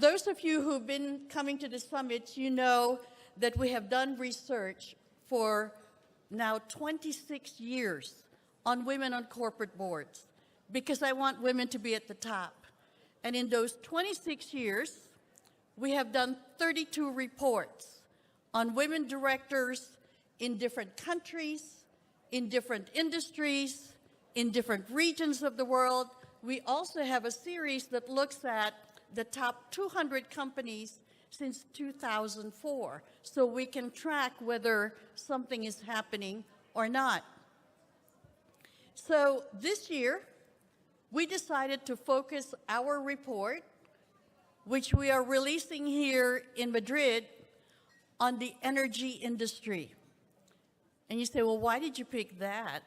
those of you who've been coming to the summits, you know that we have done research for now 26 years on women on corporate boards, because I want women to be at the top. And in those 26 years, we have done 32 reports on women directors in different countries, in different industries, in different regions of the world. We also have a series that looks at the top 200 companies since 2004, so we can track whether something is happening or not. So this year, we decided to focus our report, which we are releasing here in Madrid, on the energy industry. And you say, well, why did you pick that?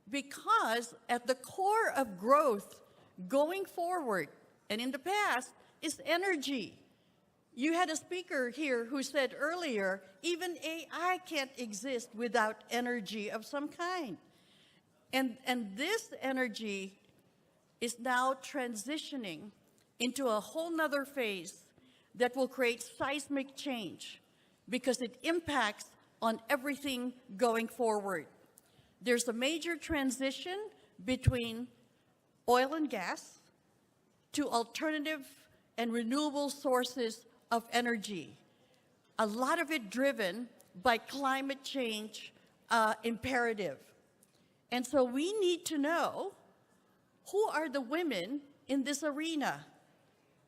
Because at the core of growth going forward, and in the past, is energy. You had a speaker here who said earlier, even AI can't exist without energy of some kind. And this energy is now transitioning into a whole nother phase that will create seismic change because it impacts on everything going forward. There's a major transition between oil and gas to alternative and renewable sources of energy. A lot of it driven by climate change imperative. And so we need to know who are the women in this arena.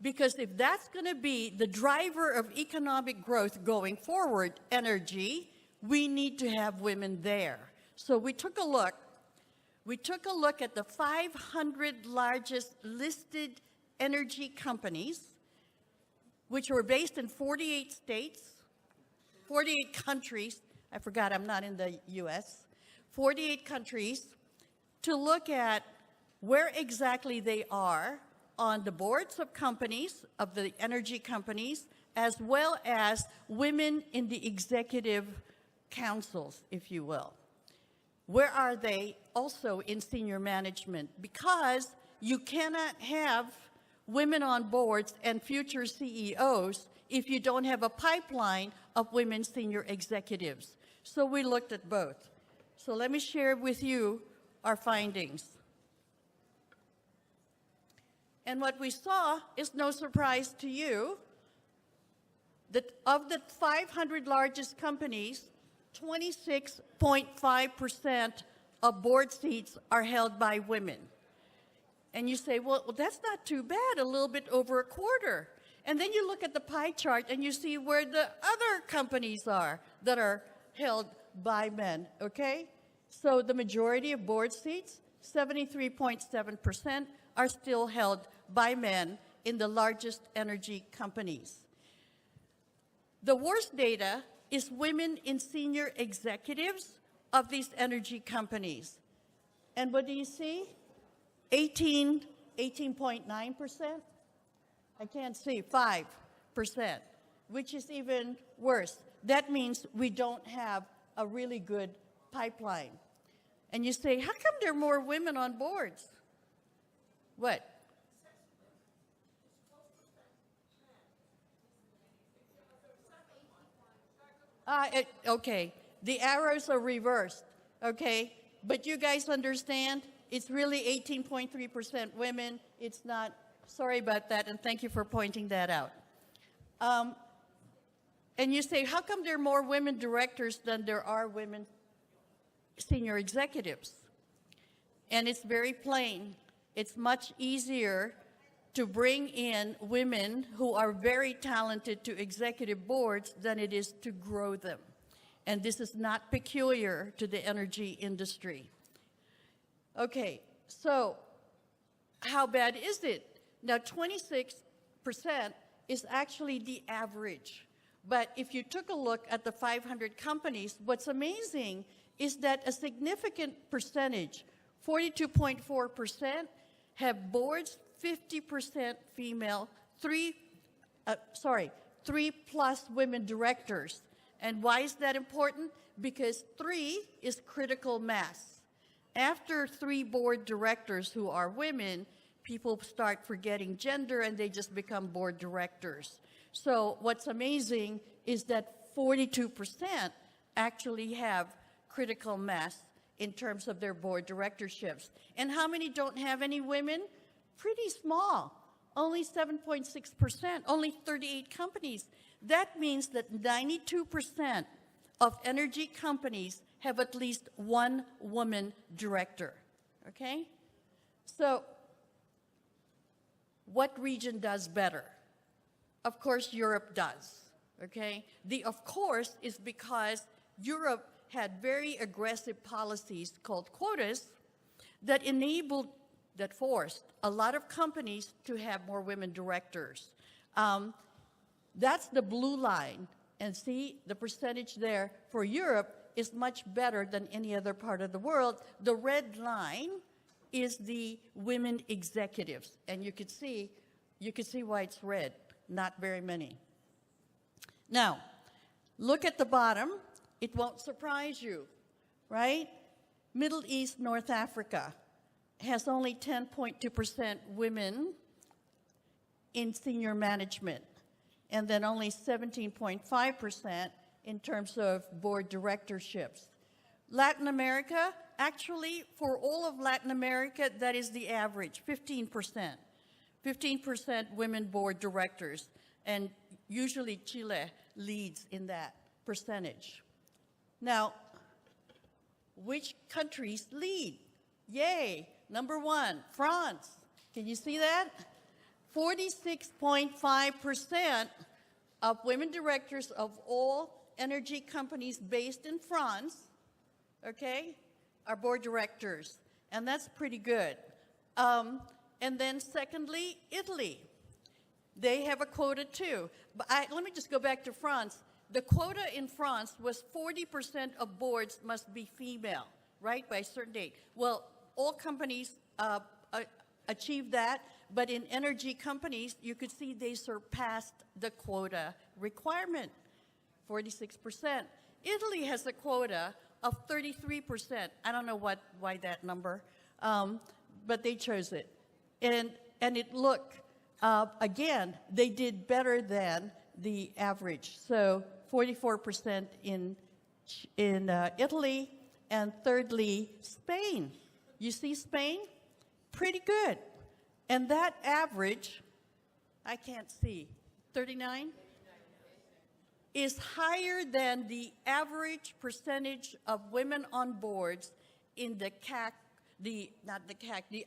Because if that's going to be the driver of economic growth going forward, energy, we need to have women there. So we took a look. We took a look at the 500 largest listed energy companies, which were based in 48 states, 48 countries. I forgot I'm not in the US. 48 countries, to look at where exactly they are on the boards of companies, of the energy companies, as well as women in the executive councils, if you will. Where are they also in senior management? Because you cannot have women on boards and future CEOs if you don't have a pipeline of women senior executives. So we looked at both. So let me share with you our findings. And what we saw is no surprise to you, that of the 500 largest companies, 26.5% of board seats are held by women. And you say, well, that's not too bad, a little bit over a quarter. And then you look at the pie chart and you see where the other companies are that are held by men, okay? So the majority of board seats, 73.7%, are still held by men in the largest energy companies. The worst data is women in senior executives of these energy companies. And what do you see? 18.9%? I can't see, 5%, which is even worse. That means we don't have a really good pipeline. And you say, how come there are more women on boards? What? Okay, the arrows are reversed, okay? But you guys understand, it's really 18.3% women. It's not, sorry about that, and thank you for pointing that out. And you say, how come there are more women directors than there are women senior executives? And it's very plain. It's much easier to bring in women who are very talented to executive boards than it is to grow them. And this is not peculiar to the energy industry. Okay, so how bad is it? Now, 26% is actually the average. But if you took a look at the 500 companies, what's amazing is that a significant percentage, 42.4%, have boards 50% female, 3+ women directors. And why is that important? Because 3 is critical mass. After 3 board directors who are women, people start forgetting gender and they just become board directors. So what's amazing is that 42% actually have critical mass in terms of their board directorships. And how many don't have any women? Pretty small, only 7.6%, only 38 companies. That means that 92% of energy companies have at least one woman director, okay? So what region does better? Of course, Europe does, okay? The of course is because Europe had very aggressive policies called quotas that forced a lot of companies to have more women directors. That's the blue line. And see, the percentage there for Europe is much better than any other part of the world. The red line is the women executives. And you could see why it's red, not very many. Now, look at the bottom. It won't surprise you, right? Middle East, North Africa has only 10.2% women in senior management, and then only 17.5% in terms of board directorships. Latin America, actually, for all of Latin America, that is the average, 15%. 15% women board directors, and usually Chile leads in that percentage. Now, which countries lead? Yay, number one, France. Can you see that? 46.5% of women directors of all energy companies based in France, okay, are board directors. And that's pretty good. And then secondly, Italy. They have a quota too. But let me just go back to France. The quota in France was 40% of boards must be female, right, by a certain date. Well, all companies achieve that, but in energy companies, you could see they surpassed the quota requirement, 46%. Italy has a quota of 33%. I don't know why that number, but they chose it. And it looked, again, they did better than the average. So 44% in Italy, and thirdly, Spain. You see Spain? Pretty good. And that average, I can't see, 39? Is higher than the average percentage of women on boards in the the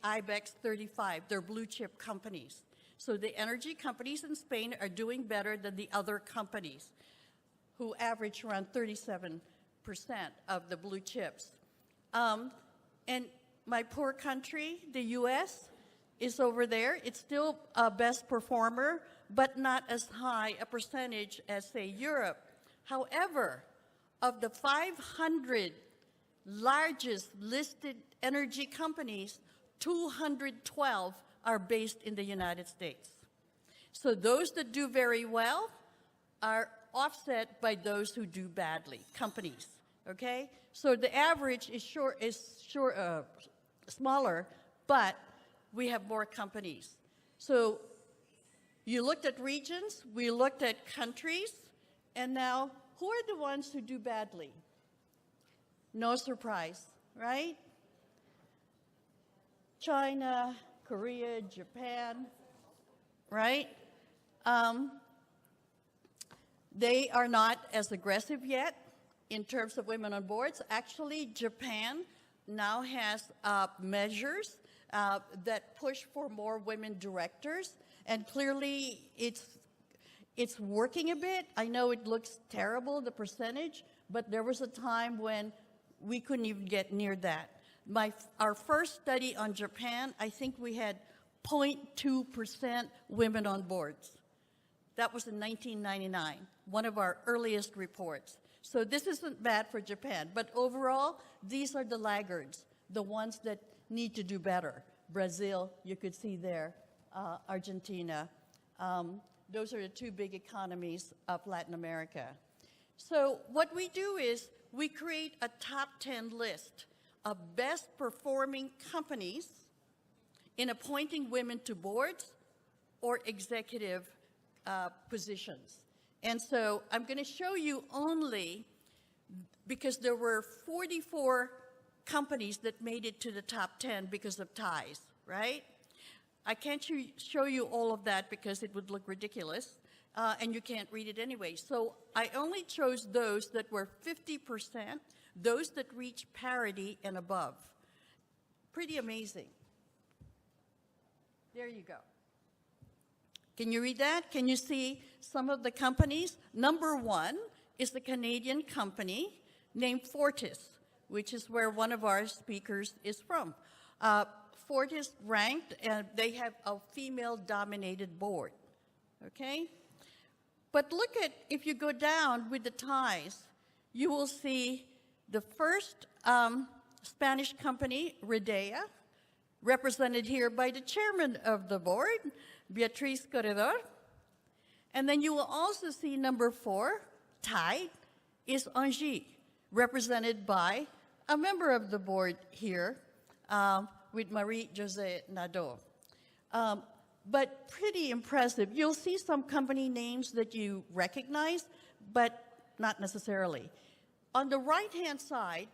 IBEX 35, they're blue chip companies. So the energy companies in Spain are doing better than the other companies, who average around 37% of the blue chips. And my poor country, the US, is over there. It's still a best performer, but not as high a percentage as, say, Europe. However, of the 500 largest listed energy companies, 212 are based in the United States. So those that do very well are offset by those who do badly, companies, okay? So the average is smaller, but we have more companies. So you looked at regions, we looked at countries, and now who are the ones who do badly? No surprise, right? China, Korea, Japan, right? They are not as aggressive yet in terms of women on boards. Actually, Japan now has measures that push for more women directors, and clearly it's working a bit. I know it looks terrible, the percentage, but there was a time when we couldn't even get near that. Our first study on Japan, I think we had 0.2% women on boards. That was in 1999, one of our earliest reports. So this isn't bad for Japan, but overall, these are the laggards, the ones that need to do better. Brazil, you could see there, Argentina. Those are the two big economies of Latin America. So what we do is we create a top 10 list of best performing companies in appointing women to boards or executive positions. And so I'm going to show you only, because there were 44 companies that made it to the top 10 because of ties, right? I can't show you all of that because it would look ridiculous, and you can't read it anyway. So I only chose those that were 50%, those that reached parity and above. Pretty amazing. There you go. Can you read that? Can you see some of the companies? Number one is the Canadian company named Fortis, which is where one of our speakers is from. Fortis ranked, and they have a female-dominated board, okay? But look at, if you go down with the ties, you will see the first Spanish company, Redea, represented here by the chairman of the board, Beatriz Corredor. And then you will also see number 4, tied, is Engie, represented by a member of the board here, with Marie-José Nadeau. But pretty impressive. You'll see some company names that you recognize, but not necessarily. On the right-hand side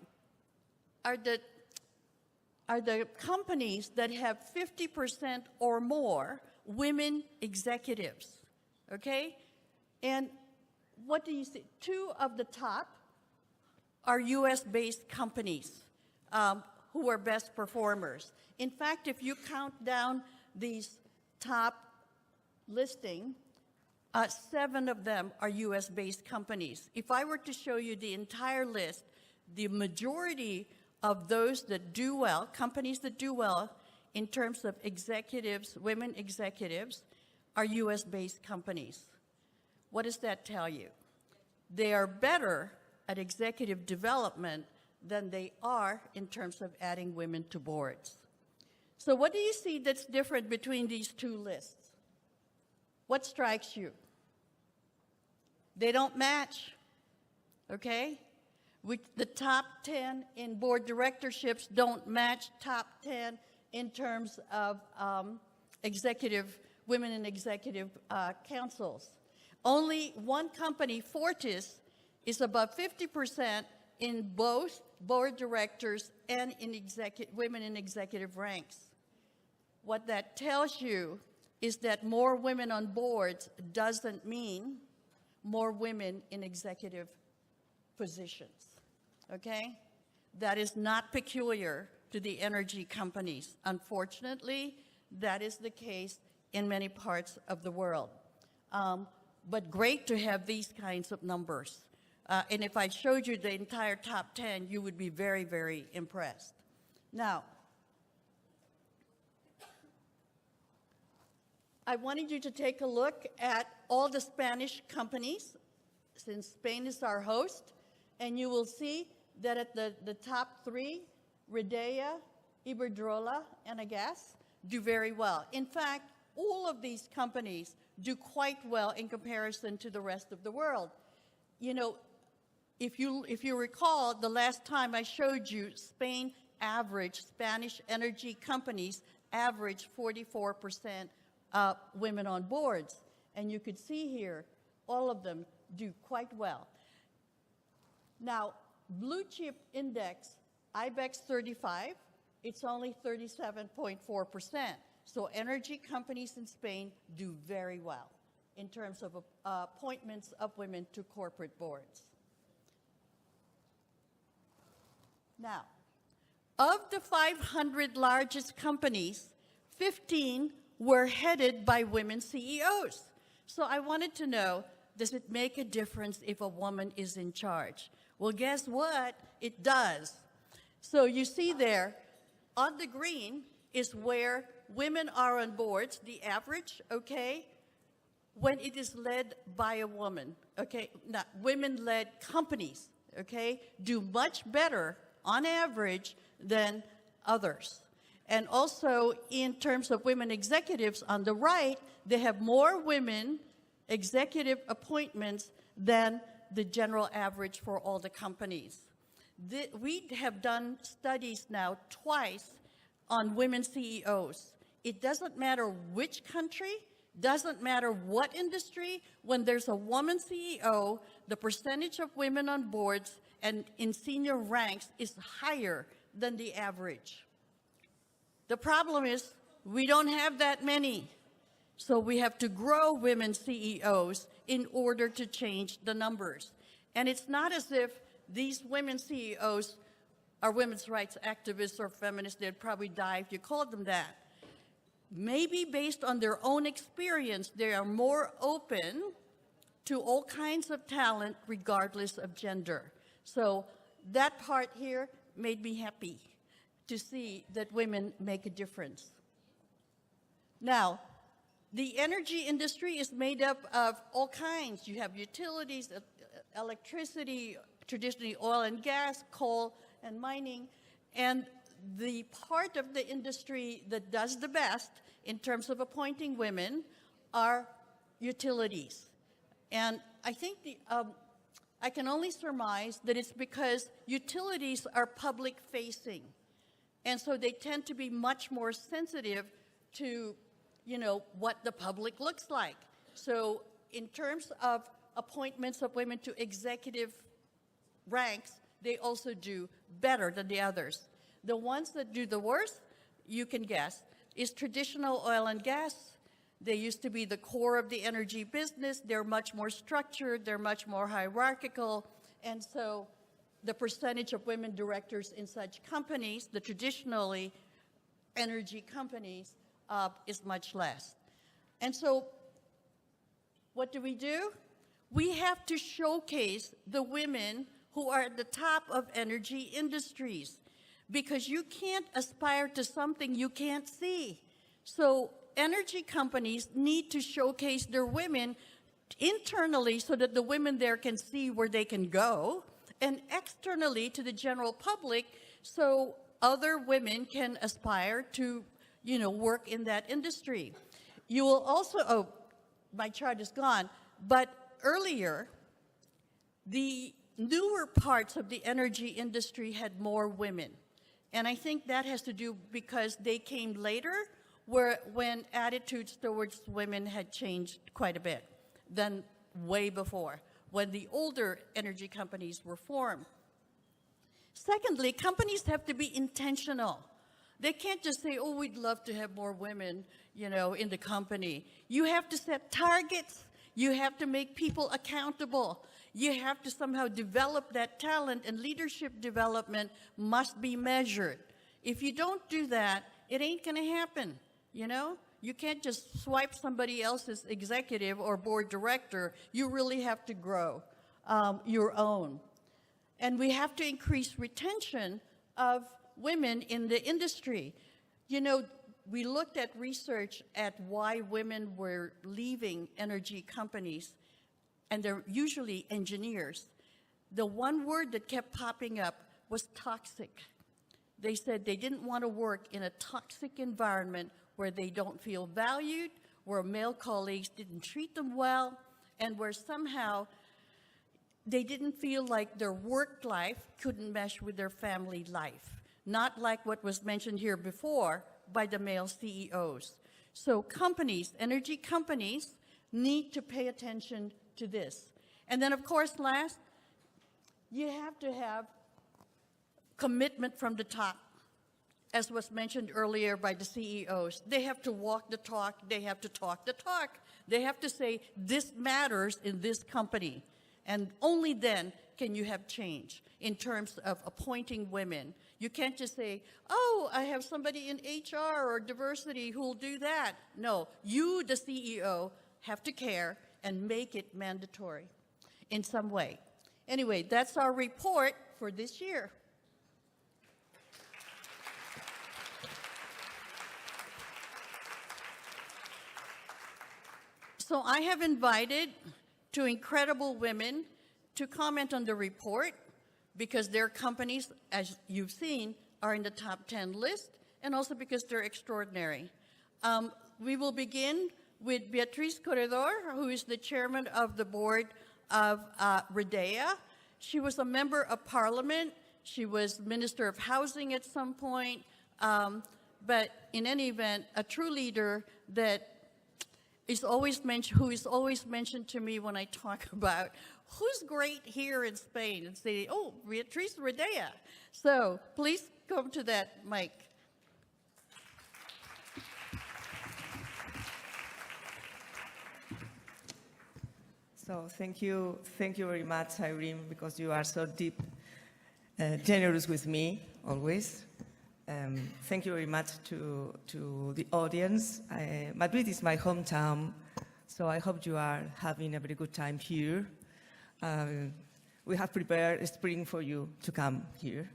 are the companies that have 50% or more women executives, okay? And what do you see? 2 of the top are US-based companies who are best performers. In fact, if you count down these top listing, 7 of them are US-based companies. If I were to show you the entire list, the majority of those that do well, companies that do well in terms of executives, women executives, are US-based companies. What does that tell you? They are better at executive development than they are in terms of adding women to boards. So what do you see that's different between these 2 lists? What strikes you? They don't match, okay? The top 10 in board directorships don't match top 10 in terms of women in executive councils. Only one company, Fortis, is above 50% in both board directors and in women in executive ranks. What that tells you is that more women on boards doesn't mean more women in executive positions, okay? That is not peculiar to the energy companies. Unfortunately, that is the case in many parts of the world. But great to have these kinds of numbers. And if I showed you the entire top 10, you would be very, very impressed. Now, I wanted you to take a look at all the Spanish companies, since Spain is our host, and you will see that at the top 3, Redea, Iberdrola, and Agas do very well. In fact, all of these companies do quite well in comparison to the rest of the world. You know, if you recall, the last time I showed you, Spanish energy companies average 44% women on boards. And you could see here, all of them do quite well. Now, blue chip index, IBEX 35, it's only 37.4%. So energy companies in Spain do very well in terms of appointments of women to corporate boards. Now, of the 500 largest companies, 15 were headed by women CEOs. So I wanted to know, does it make a difference if a woman is in charge? Well, guess what? It does. So you see there, on the green is where women are on boards, the average, okay, when it is led by a woman, okay, not women-led companies, okay, do much better on average than others. And also, in terms of women executives on the right, they have more women executive appointments than the general average for all the companies. We have done studies now twice on women CEOs. It doesn't matter which country, doesn't matter what industry, when there's a woman CEO, the percentage of women on boards and in senior ranks is higher than the average. The problem is we don't have that many. So we have to grow women CEOs in order to change the numbers. And it's not as if these women CEOs are women's rights activists or feminists. They'd probably die if you called them that. Maybe based on their own experience, they are more open to all kinds of talent regardless of gender. So that part here made me happy to see that women make a difference. Now, the energy industry is made up of all kinds. You have utilities, electricity, traditionally oil and gas, coal and mining, and the part of the industry that does the best in terms of appointing women are utilities. And I think I can only surmise that it's because utilities are public-facing, and so they tend to be much more sensitive to, what the public looks like. So in terms of appointments of women to executive ranks, they also do better than the others. The ones that do the worst, you can guess, is traditional oil and gas. They used to be the core of the energy business. They're much more structured. They're much more hierarchical. And so the percentage of women directors in such companies, the traditionally energy companies, is much less. And so what do? We have to showcase the women who are at the top of energy industries, because you can't aspire to something you can't see. So energy companies need to showcase their women internally so that the women there can see where they can go, and externally to the general public so other women can aspire to, work in that industry. You will also, my chart is gone, but earlier, the newer parts of the energy industry had more women. And I think that has to do because they came later, when attitudes towards women had changed quite a bit than way before, when the older energy companies were formed. Secondly, companies have to be intentional. They can't just say, oh, we'd love to have more women, in the company. You have to set targets. You have to make people accountable. You have to somehow develop that talent, and leadership development must be measured. If you don't do that, it ain't going to happen, You can't just swipe somebody else's executive or board director. You really have to grow your own. And we have to increase retention of women in the industry. We looked at research at why women were leaving energy companies, and they're usually engineers. The one word that kept popping up was toxic. They said they didn't want to work in a toxic environment where they don't feel valued, where male colleagues didn't treat them well, and where somehow they didn't feel like their work life couldn't mesh with their family life. Not like what was mentioned here before by the male CEOs. So companies, energy companies, need to pay attention to this. And then, of course, last, you have to have commitment from the top, as was mentioned earlier by the CEOs. They have to walk the talk. They have to talk the talk. They have to say, this matters in this company. And only then can you have change in terms of appointing women. You can't just say, oh, I have somebody in HR or diversity who will do that. No, you, the CEO, have to care and make it mandatory in some way. Anyway, that's our report for this year. So I have invited two incredible women to comment on the report, because their companies, as you've seen, are in the top 10 list, and also because they're extraordinary. We will begin with Beatriz Corredor, who is the chairman of the board of RIDEA. She was a member of parliament. She was Minister of Housing at some point. But in any event, a true leader that who is always mentioned to me when I talk about who's great here in Spain, and say, oh, Beatriz Redea. So please come to that mic. So thank you very much, Irene, because you are so deep, generous with me, always. Thank you very much to the audience. Madrid is my hometown, so I hope you are having a very good time here. We have prepared a spring for you to come here.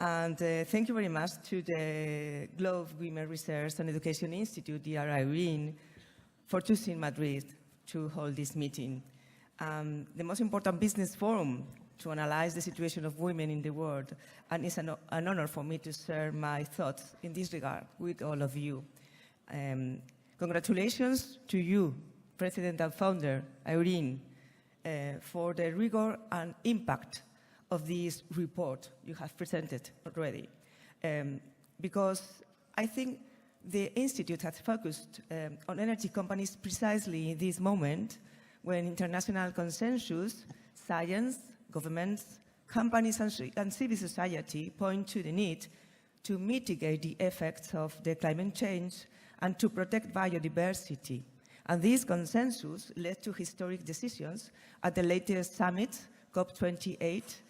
And thank you very much to the Globe Women Research and Education Institute, dear Irene, for choosing Madrid to hold this meeting. The most important business forum to analyze the situation of women in the world, and it's an honor for me to share my thoughts in this regard with all of you. Congratulations to you, President and Founder, Irene, for the rigor and impact of this report you have presented already. Because I think the Institute has focused on energy companies precisely in this moment when international consensus, science, governments, companies, and civil society point to the need to mitigate the effects of the climate change and to protect biodiversity. And this consensus led to historic decisions at the latest summit, COP28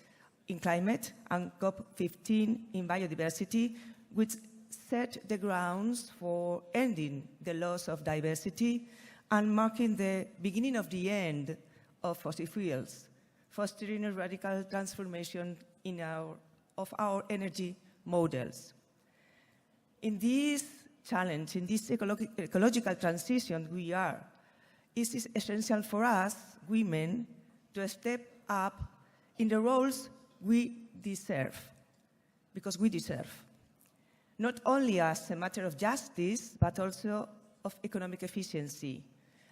in climate and COP15 in biodiversity, which set the grounds for ending the loss of diversity and marking the beginning of the end of fossil fuels, fostering a radical transformation of our energy models. In this challenge, in this ecological transition it is essential for us, women, to step up in the roles we deserve, because we deserve, not only as a matter of justice, but also of economic efficiency,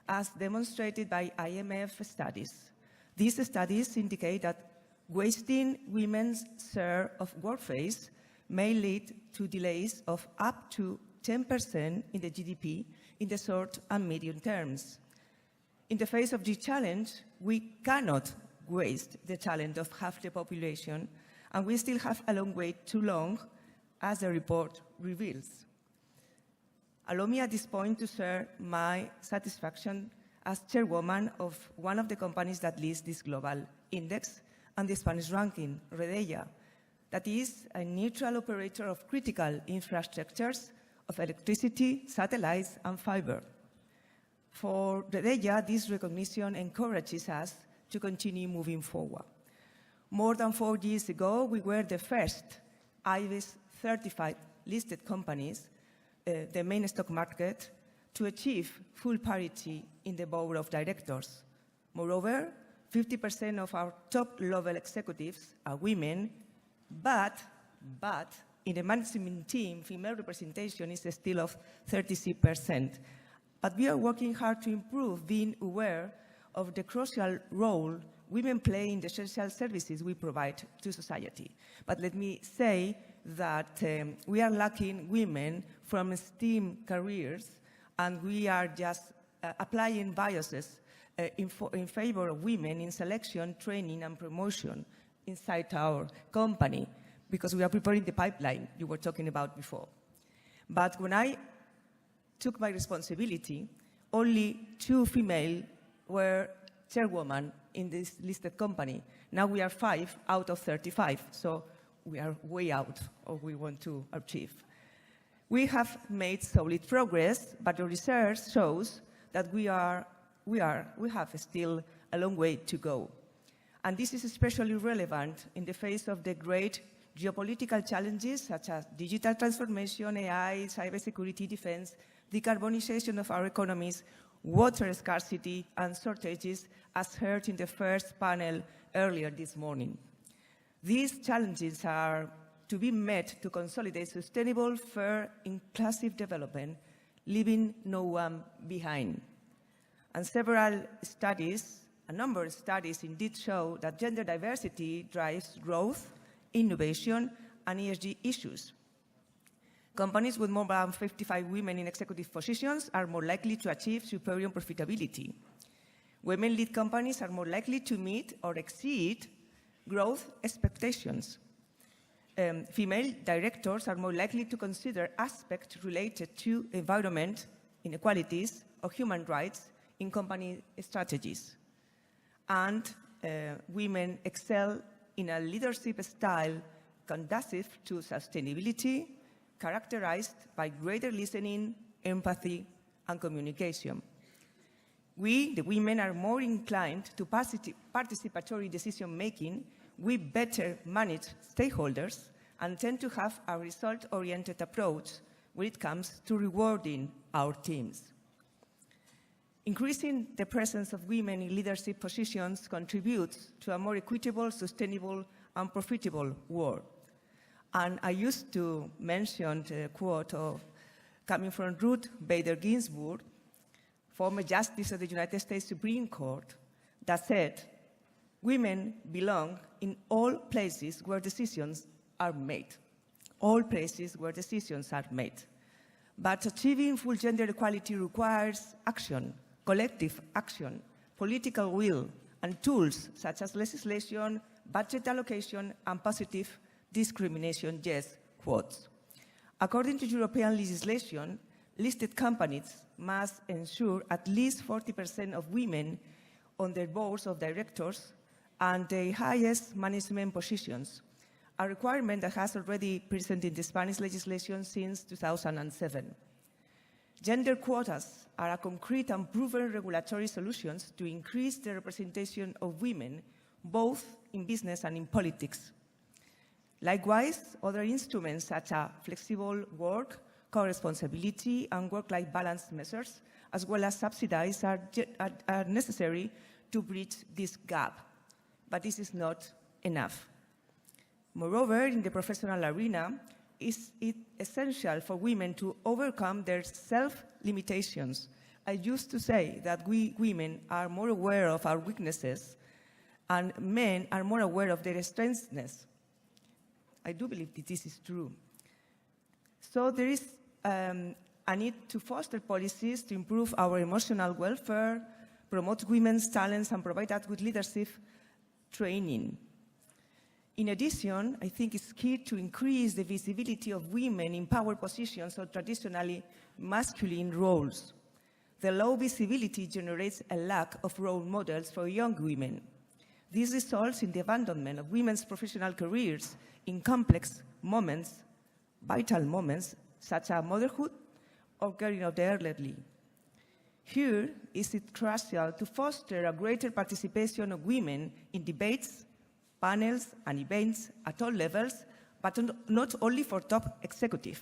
as demonstrated by IMF studies. These studies indicate that wasting women's share of workforce may lead to delays of up to 10% in the GDP in the short and medium terms. In the face of this challenge, we cannot waste the talent of half the population, and we still have a long way too long, as the report reveals. Allow me at this point to share my satisfaction as chairwoman of one of the companies that leads this global index and the Spanish ranking, Redea, that is a neutral operator of critical infrastructures of electricity, satellites, and fiber. For Redea, this recognition encourages us to continue moving forward. More than 4 years ago, we were the first IBEX certified listed companies, the main stock market, to achieve full parity in the board of directors. Moreover, 50% of our top-level executives are women, but in the management team, female representation is still of 36%. But we are working hard to improve, being aware of the crucial role women play in the social services we provide to society. But let me say that we are lacking women from STEM careers, and we are just applying biases in favor of women in selection, training, and promotion inside our company, because we are preparing the pipeline you were talking about before. But when I took my responsibility, only 2 female were chairwoman in this listed company. Now we are 5 out of 35, so we are way out of what we want to achieve. We have made solid progress, but the research shows that we have still a long way to go. And this is especially relevant in the face of the great geopolitical challenges such as digital transformation, AI, cybersecurity, defense, decarbonization of our economies, water scarcity, and shortages, as heard in the first panel earlier this morning. These challenges are to be met to consolidate sustainable, fair, inclusive development, leaving no one behind. And a number of studies indeed show that gender diversity drives growth, innovation, and ESG issues. Companies with more than 55 women in executive positions are more likely to achieve superior profitability. Women-led companies are more likely to meet or exceed growth expectations. Female directors are more likely to consider aspects related to environment, inequalities, or human rights in company strategies. And women excel in a leadership style conducive to sustainability, characterized by greater listening, empathy, and communication. We, the women, are more inclined to participatory decision-making. We better manage stakeholders and tend to have a result-oriented approach when it comes to rewarding our teams. Increasing the presence of women in leadership positions contributes to a more equitable, sustainable, and profitable world. And I used to mention the quote coming from Ruth Bader Ginsburg, former Justice of the United States Supreme Court, that said, "Women belong in all places where decisions are made." All places where decisions are made. But achieving full gender equality requires action, collective action, political will, and tools such as legislation, budget allocation, and positive discrimination, yes, quotes. According to European legislation, listed companies must ensure at least 40% of women on their boards of directors and the highest management positions, a requirement that has already present in the Spanish legislation since 2007. Gender quotas are a concrete and proven regulatory solutions to increase the representation of women, both in business and in politics. Likewise, other instruments such as flexible work, co-responsibility, and work-life balance measures, as well as subsidies, are necessary to bridge this gap. But this is not enough. Moreover, in the professional arena, it is essential for women to overcome their self-limitations. I used to say that we women are more aware of our weaknesses and men are more aware of their strengths. I do believe that this is true. So there is a need to foster policies to improve our emotional welfare, promote women's talents, and provide that with leadership training. In addition, I think it's key to increase the visibility of women in power positions or traditionally masculine roles. The low visibility generates a lack of role models for young women. This results in the abandonment of women's professional careers in complex moments, vital moments, such as motherhood or caring of the elderly. Here is it crucial to foster a greater participation of women in debates, panels, and events at all levels, but not only for top executives.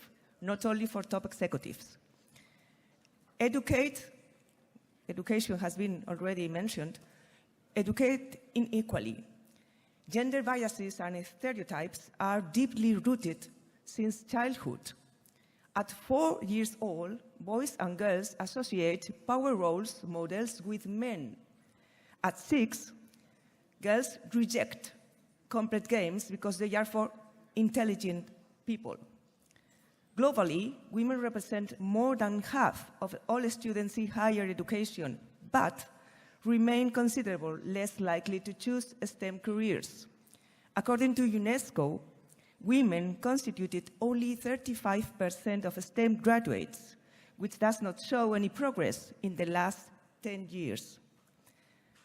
Education has been already mentioned. Educate inequally. Gender biases and stereotypes are deeply rooted since childhood. At 4 years old, boys and girls associate power roles models with men. At 6, girls reject complex games because they are for intelligent people. Globally, women represent more than half of all students in higher education, but remain considerably less likely to choose STEM careers. According to UNESCO, women constituted only 35% of STEM graduates, which does not show any progress in the last 10 years.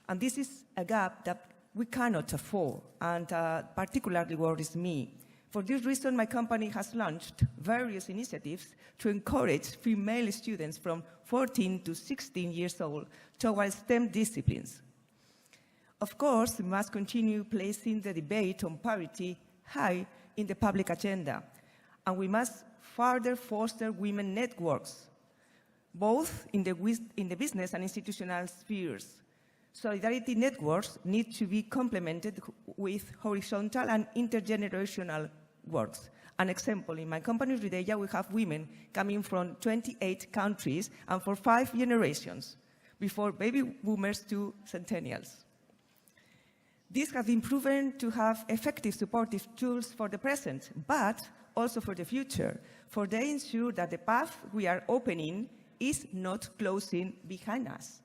And this is a gap that we cannot afford, and particularly worries me. For this reason, my company has launched various initiatives to encourage female students from 14 to 16 years old towards STEM disciplines. Of course, we must continue placing the debate on parity high in the public agenda, and we must further foster women networks, both in the business and institutional spheres. Solidarity networks need to be complemented with horizontal and intergenerational works. An example, in my company, Rideya, we have women coming from 28 countries and for 5 generations, before baby boomers to centennials. These have been proven to have effective supportive tools for the present, but also for the future, for they ensure that the path we are opening is not closing behind us,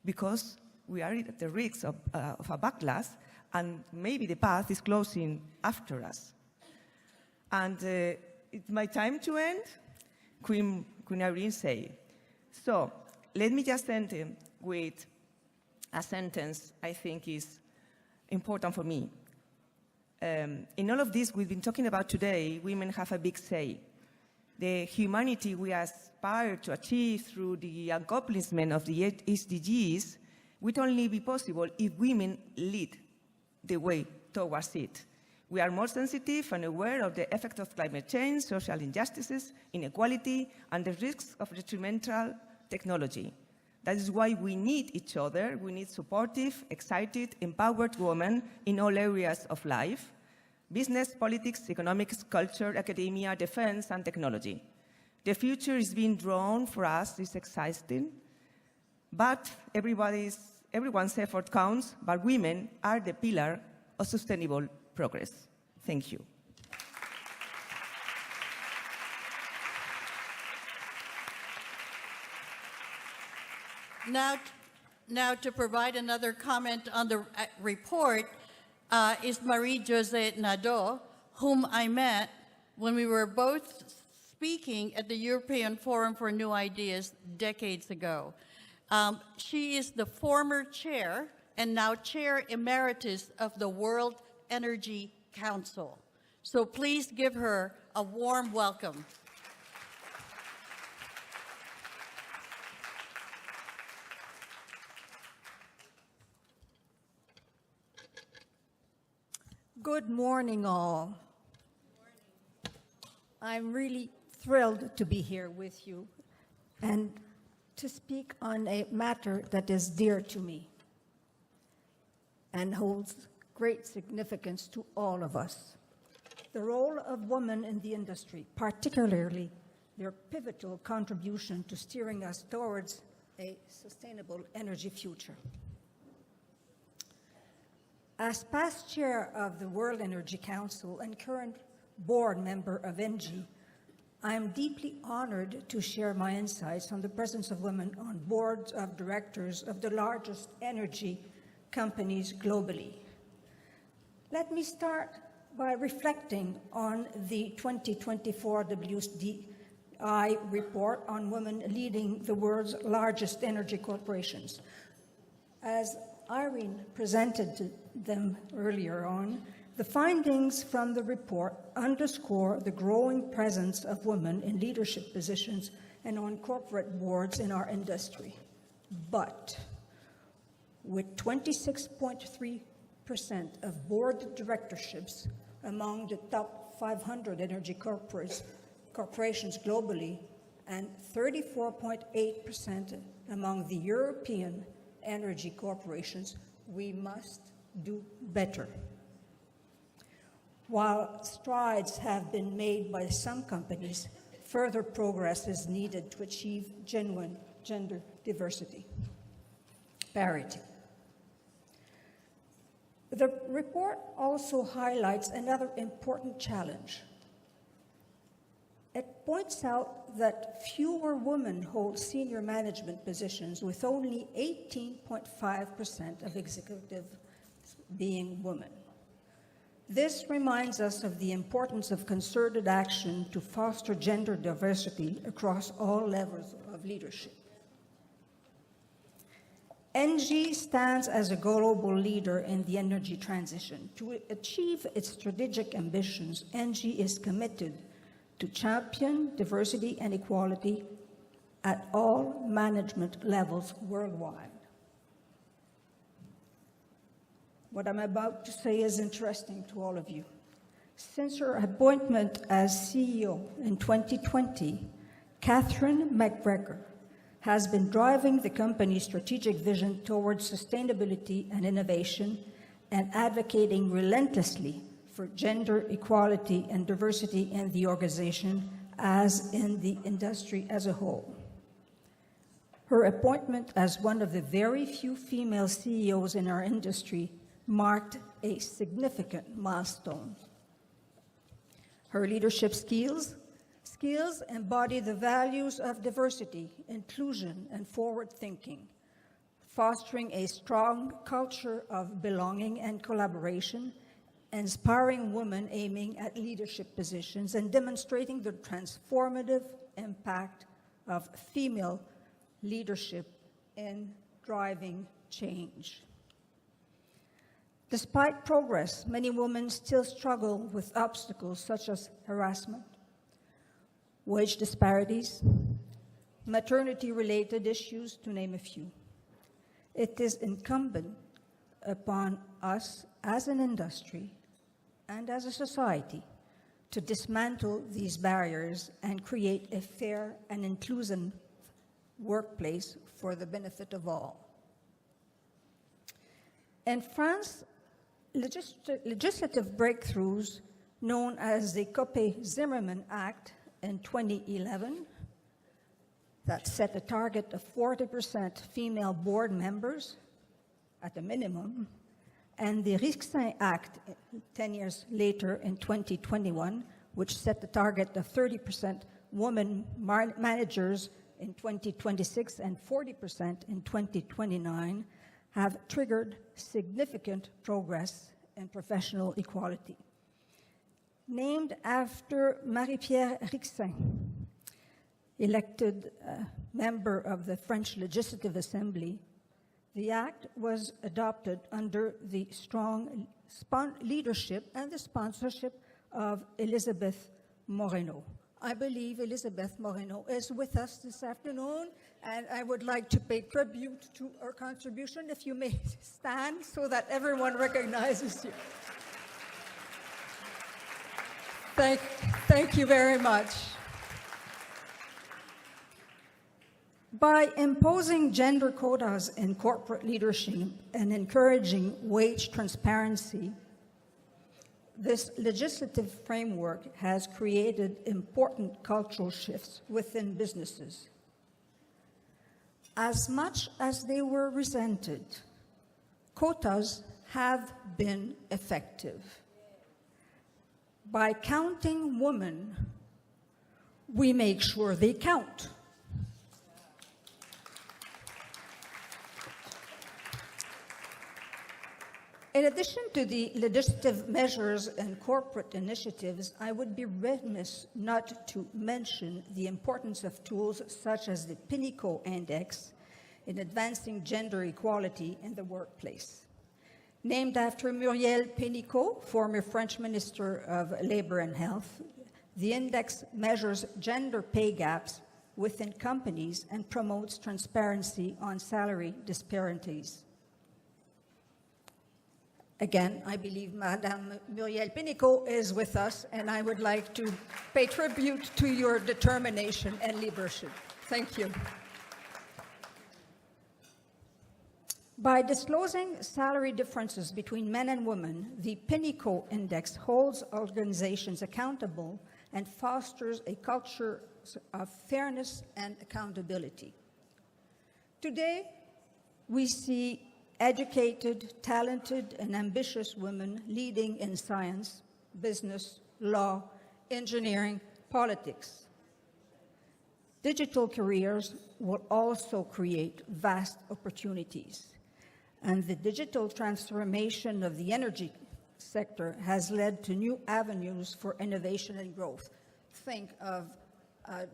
because we are at the risk of a backlash, and maybe the path is closing after us. And it's my time to end. Queen Irene said. So let me just end with a sentence I think is important for me. In all of this we've been talking about today, women have a big say. The humanity we aspire to achieve through the accomplishment of the SDGs would only be possible if women lead the way towards it. We are more sensitive and aware of the effect of climate change, social injustices, inequality, and the risks of detrimental technology. That is why we need each other. We need supportive, excited, empowered women in all areas of life: business, politics, economics, culture, academia, defense, and technology. The future is being drawn for us. It's exciting, but everyone's effort counts, but women are the pillar of sustainable progress. Thank you. Now to provide another comment on the report is Marie-Josée Nadeau, whom I met when we were both speaking at the European Forum for New Ideas decades ago. She is the former chair and now chair emeritus of the World Energy Council. So please give her a warm welcome. Good morning, all. I'm really thrilled to be here with you and to speak on a matter that is dear to me and holds great significance to all of us. The role of women in the industry, particularly their pivotal contribution to steering us towards a sustainable energy future. As past chair of the World Energy Council and current board member of ENGIE, I am deeply honored to share my insights on the presence of women on boards of directors of the largest energy companies globally. Let me start by reflecting on the 2024 CWDI report on women leading the world's largest energy corporations. As Irene presented them earlier on, the findings from the report underscore the growing presence of women in leadership positions and on corporate boards in our industry. But with 26.3% of board directorships among the top 500 energy corporations globally and 34.8% among the European energy corporations, we must do better. While strides have been made by some companies, further progress is needed to achieve genuine gender diversity, parity. The report also highlights another important challenge. It points out that fewer women hold senior management positions, with only 18.5% of executives being women. This reminds us of the importance of concerted action to foster gender diversity across all levels of leadership. ENGIE stands as a global leader in the energy transition. To achieve its strategic ambitions, ENGIE is committed to champion diversity and equality at all management levels worldwide. What I'm about to say is interesting to all of you. Since her appointment as CEO in 2020, Catherine McGregor has been driving the company's strategic vision towards sustainability and innovation and advocating relentlessly for gender equality and diversity in the organization as in the industry as a whole. Her appointment as one of the very few female CEOs in our industry marked a significant milestone. Her leadership skills embody the values of diversity, inclusion, and forward thinking, fostering a strong culture of belonging and collaboration, inspiring women aiming at leadership positions, and demonstrating the transformative impact of female leadership in driving change. Despite progress, many women still struggle with obstacles such as harassment, wage disparities, maternity-related issues, to name a few. It is incumbent upon us as an industry and as a society to dismantle these barriers and create a fair and inclusive workplace for the benefit of all. In France, legislative breakthroughs known as the Copé-Zimmermann Act in 2011 that set a target of 40% female board members at a minimum, and the Rixin Act 10 years later in 2021, which set the target of 30% women managers in 2026 and 40% in 2029, have triggered significant progress in professional equality. Named after Marie-Pierre Rixin, elected member of the French Legislative Assembly, the act was adopted under the strong leadership and the sponsorship of Elisabeth Moreno. I believe Elisabeth Moreno is with us this afternoon, and I would like to pay tribute to her contribution. If you may stand so that everyone recognizes you. Thank you very much. By imposing gender quotas in corporate leadership and encouraging wage transparency, this legislative framework has created important cultural shifts within businesses. As much as they were resented, quotas have been effective. By counting women, we make sure they count. In addition to the legislative measures and corporate initiatives, I would be remiss not to mention the importance of tools such as the Pinnacle Index in advancing gender equality in the workplace. Named after Muriel Pénicaud, former French Minister of Labor and Health, the index measures gender pay gaps within companies and promotes transparency on salary disparities. Again, I believe Madame Muriel Pénicaud is with us, and I would like to pay tribute to your determination and leadership. Thank you. By disclosing salary differences between men and women, the Pinnacle Index holds organizations accountable and fosters a culture of fairness and accountability. Today, we see educated, talented, and ambitious women leading in science, business, law, engineering, politics. Digital careers will also create vast opportunities. And the digital transformation of the energy sector has led to new avenues for innovation and growth. Think of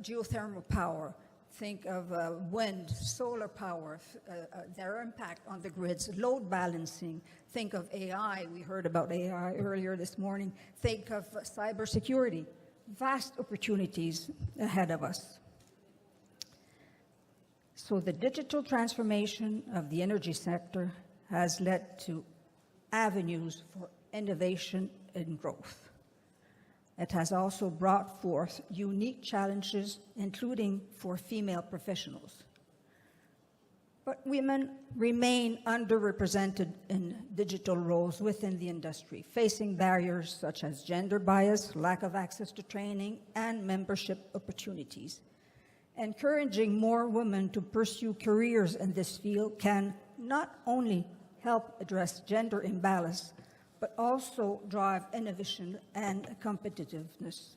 geothermal power, think of wind, solar power, their impact on the grids, load balancing, think of AI, we heard about AI earlier this morning, think of cybersecurity, vast opportunities ahead of us. So the digital transformation of the energy sector has led to avenues for innovation and growth. It has also brought forth unique challenges, including for female professionals. But women remain underrepresented in digital roles within the industry, facing barriers such as gender bias, lack of access to training, and membership opportunities. Encouraging more women to pursue careers in this field can not only help address gender imbalance, but also drive innovation and competitiveness.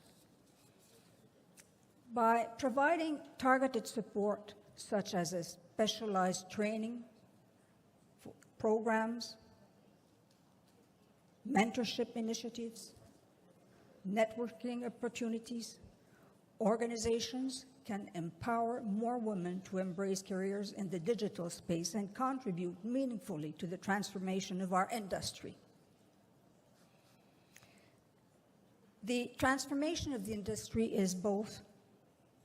By providing targeted support, such as a specialized training programs, mentorship initiatives, networking opportunities, organizations can empower more women to embrace careers in the digital space and contribute meaningfully to the transformation of our industry. The transformation of the industry is both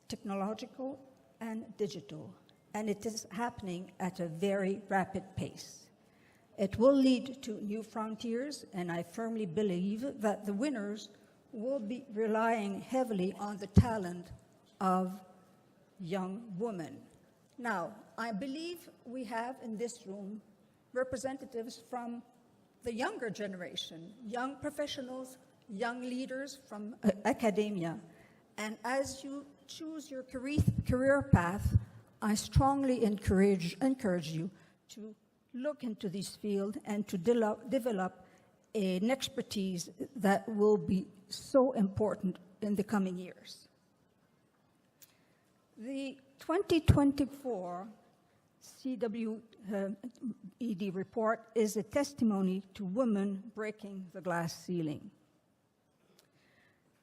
technological and digital, and it is happening at a very rapid pace. It will lead to new frontiers, and I firmly believe that the winners will be relying heavily on the talent of young women. Now, I believe we have in this room representatives from the younger generation, young professionals, young leaders from academia. And as you choose your career path, I strongly encourage you to look into this field and to develop an expertise that will be so important in the coming years. The 2024 CWDI report is a testimony to women breaking the glass ceiling.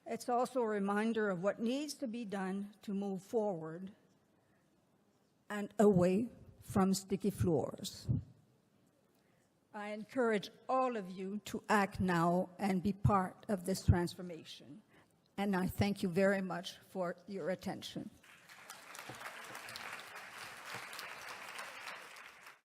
It's also a reminder of what needs to be done to move forward and away from sticky floors. I encourage all of you to act now and be part of this transformation. And I thank you very much for your attention.